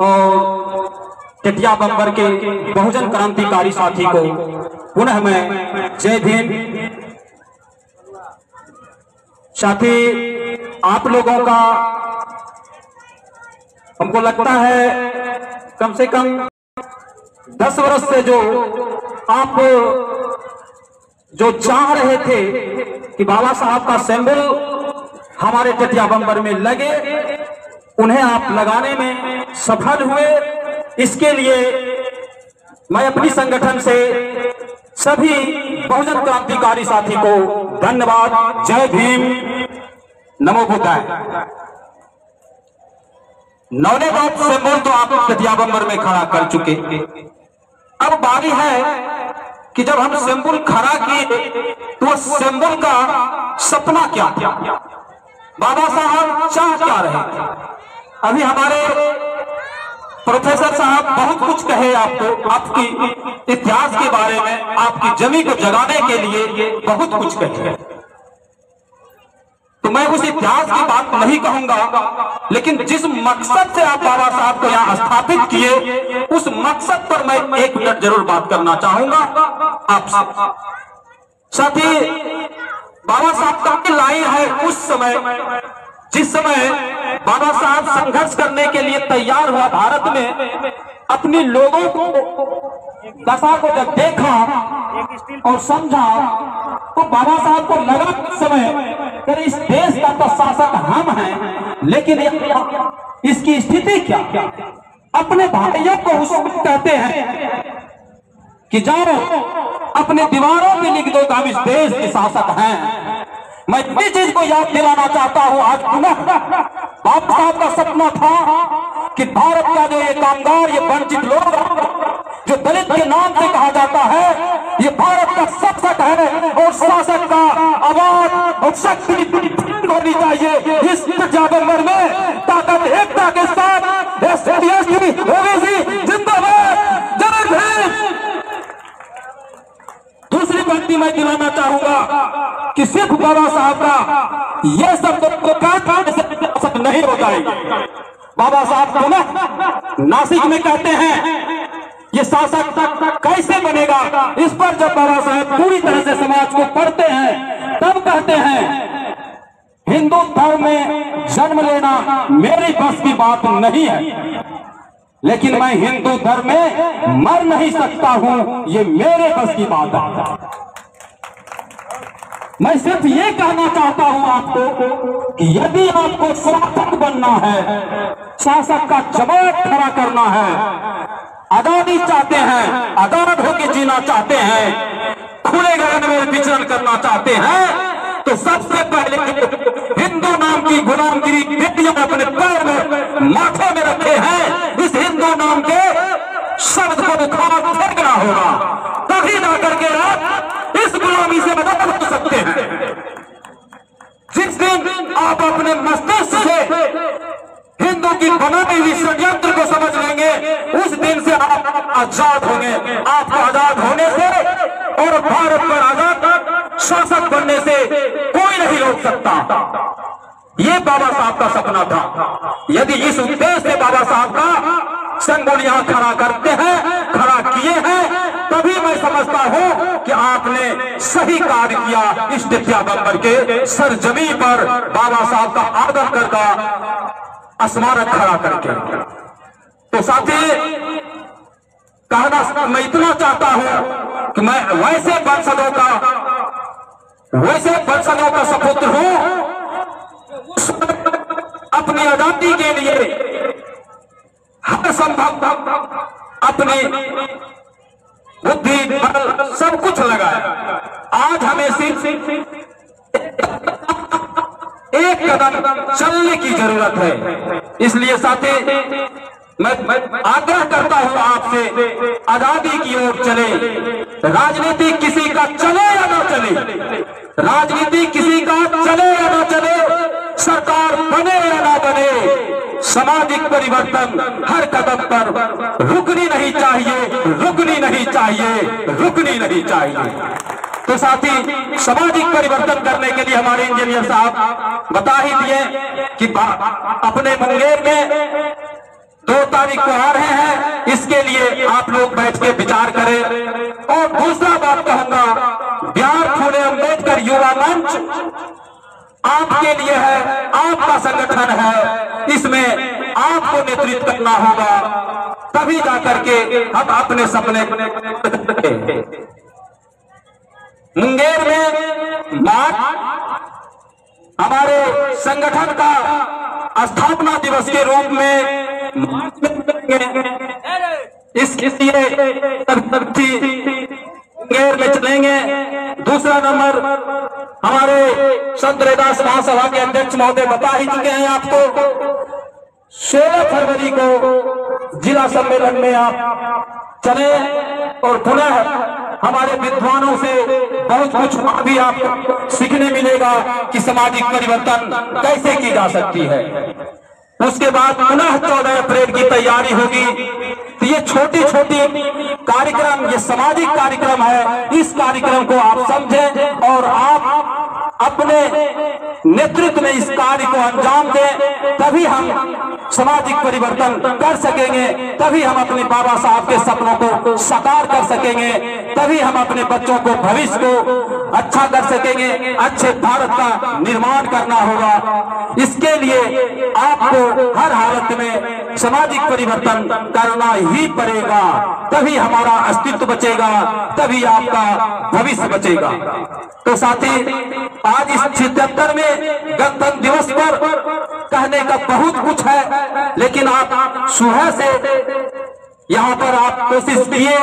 और टिटिया बम्बर के बहुजन क्रांतिकारी साथी को पुनः मैं जय भीम। साथी, आप लोगों का हमको लगता है कम से कम 10 वर्ष से जो आप जो चाह रहे थे कि बाबा साहब का सिंबल हमारे टिटिया बम्बर में लगे, उन्हें आप लगाने में सफल हुए। इसके लिए मैं अपनी संगठन से सभी बहुजन क्रांतिकारी साथी को धन्यवाद। जय भीम, नमो बुद्धाय। नौने बात सिंबल तो आप टिटिया बम्बर में खड़ा कर चुके। अब बारी है कि जब हम सिंबल खड़ा किए तो सिंबल का सपना क्या था, बाबा साहब चाह क्या रहे थे। अभी हमारे प्रोफेसर साहब बहुत कुछ कहे आपको, आपकी इतिहास के बारे में, आपकी जमी को जगाने के लिए बहुत कुछ कहे। तो मैं उस इतिहास की बात नहीं कहूंगा, लेकिन जिस मकसद से आप बाबा साहब को यहाँ स्थापित किए, उस मकसद पर मैं 1 मिनट जरूर बात करना चाहूंगा आपसे। साथी, बाबा साहब का लाइन है उस समय, जिस समय बाबा साहब संघर्ष करने के लिए तैयार हुआ भारत में, अपने लोगों को दशा को जब देखा और समझा तो बाबा साहब को लगा उस समय कि इस देश का तो शासक हम हैं, लेकिन इसकी स्थिति क्या। अपने भाइयों को उसको कहते हैं कि जाओ अपने दीवारों पे लिख दो कि हम इस देश के शासक हैं। मैं इस चीज को याद दिलाना चाहता हूं आज पुनः। बाबा साहब का सपना था कि भारत का जो ये कामगार, ये वंचित लोग, जो दलित के नाम से कहा जाता है, ये भारत का शासक है और शासक का आवाज और शक्ति होनी चाहिए इस टिटिया बम्बर में। ताकत एकता के साथ एसटी ओबीसी जिंदाबाद, जय भीम। दूसरी पंक्ति मैं दिलाना चाहूंगा कि सिर्फ बाबा साहब का ये शब्द को नहीं हो जाएगी। बाबा साहब को ना नासिक में कहते हैं ये शासक कैसे बनेगा। इस पर जब बाबा साहब पूरी तरह से समाज को पढ़ते हैं तब कहते हैं हिंदू धर्म में जन्म लेना मेरी बस की बात नहीं है, लेकिन मैं हिंदू धर्म में मर नहीं सकता हूं, ये मेरे बस की बात है। मैं सिर्फ ये कहना चाहता हूं आपको कि यदि आपको शासक बनना है, शासक का जवाब खड़ा करना है, आजादी चाहते हैं, आजाद होकर जीना चाहते हैं, खुले गगन में विचरण करना चाहते हैं, तो सबसे पहले हिंदू नाम की गुलामगिरी बेटियां अपने पैर में माथे में रखे हैं। इस हिंदू नाम के शब्द को उखाड़ फेंकना होगा, तभी ना करके आप इस गुलामी से मदद हो सकते हैं। जिस दिन आप अपने मस्तिष्क से हिंदू की बनाई हुई षड्यंत्र को समझ लेंगे, उस दिन से आप आजाद होंगे। आपको आजाद होने से और भारत पर आजाद शासक बनने से कोई नहीं रोक सकता। ये बाबा साहब का सपना था। यदि इस उद्देश्य से बाबा साहब का सिंबल यहां खड़ा करते हैं, खड़ा किए हैं, तभी मैं समझता हूं कि आपने सही कार्य किया। इस टिटिया बम्बर के सरजमी पर बाबा साहब का आदर करता स्मारक खड़ा करके। तो साथी, कहना मैं इतना चाहता हूं कि मैं वैसे वंशजों का सपुत्र हूं, अपनी आजादी के लिए हर संभव अपनी बुद्धि बल सब कुछ लगाया। आज हमें सिर्फ एक कदम चलने की जरूरत है। इसलिए साथी, मैं आग्रह करता हूं आपसे, आजादी की ओर चले। राजनीति किसी का चले या ना चले, राजनीति किसी का चले या ना चले, सरकार बने या ना बने, सामाजिक परिवर्तन हर कदम पर रुकनी नहीं चाहिए, रुकनी नहीं चाहिए, रुकनी नहीं चाहिए। तो साथी, सामाजिक परिवर्तन करने के लिए हमारे इंजीनियर साहब बता ही दिए कि अपने मुंगेर में 2 तारीख को आ रहे हैं, इसके लिए आप लोग बैठ के विचार करें। और दूसरा बात कहूंगा, बिहार फूले अम्बेडकर युवा मंच आपके लिए है, आपका संगठन है, इसमें आपको नेतृत्व करना होगा, तभी जाकर के हम अपने सपने मुंगेर में हमारे संगठन का स्थापना दिवस के रूप में इसलिए मुंगेर में चलेंगे। दूसरा नंबर, हमारे संत रैदास महासभा के अध्यक्ष महोदय बता ही चुके हैं आपको, 16 फरवरी को जिला सम्मेलन में आप चले और पुनः हमारे विद्वानों से बहुत कुछ भी आप सीखने मिलेगा कि सामाजिक परिवर्तन कैसे की जा सकती है। उसके बाद पुनः 14 अप्रैल की तैयारी होगी। तो ये छोटी छोटी कार्यक्रम, ये सामाजिक कार्यक्रम है, इस कार्यक्रम को आप समझें और आप अपने नेतृत्व में इस कार्य को अंजाम दें, तभी हम सामाजिक परिवर्तन कर सकेंगे, तभी हम अपने बाबा साहब के सपनों को साकार कर सकेंगे, तभी हम अपने बच्चों को भविष्य को अच्छा कर सकेंगे, अच्छे भारत का निर्माण करना होगा। इसके लिए आपको हर हालत में सामाजिक परिवर्तन करना ही पड़ेगा, तभी हमारा अस्तित्व बचेगा, तभी आपका भविष्य बचेगा। तो साथी, आज इस 76 में गणतंत्र दिवस पर कहने का बहुत कुछ है, लेकिन आप सुबह से यहाँ पर आप कोशिश किए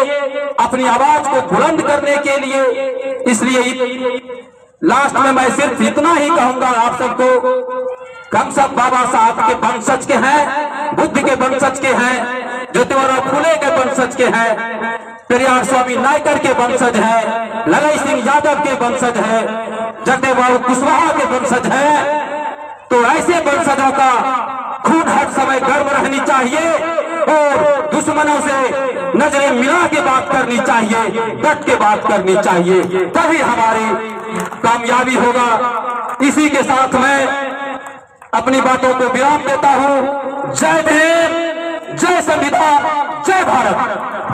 अपनी आवाज को बुलंद करने के लिए, इसलिए लास्ट में मैं सिर्फ इतना ही कहूंगा आप सबको, हम सब बाबा साहब के वंशज के हैं, बुद्ध के वंशज के हैं, ज्योतिराव फूले के वंशज के हैं, पेरियार स्वामी नायकर के वंशज हैं, ललाई सिंह यादव के वंशज हैं, जगदेव बाबू कुशवाहा के वंशज हैं। तो ऐसे वंशजों का खून हर समय गर्म रहनी चाहिए और दुश्मनों से नजरें मिला के बात करनी चाहिए, डट के बात करनी चाहिए, तभी हमारी कामयाबी होगा। इसी के साथ मैं अपनी बातों को विराम देता हूं। जय भीम, जय संविधान, जय भारत।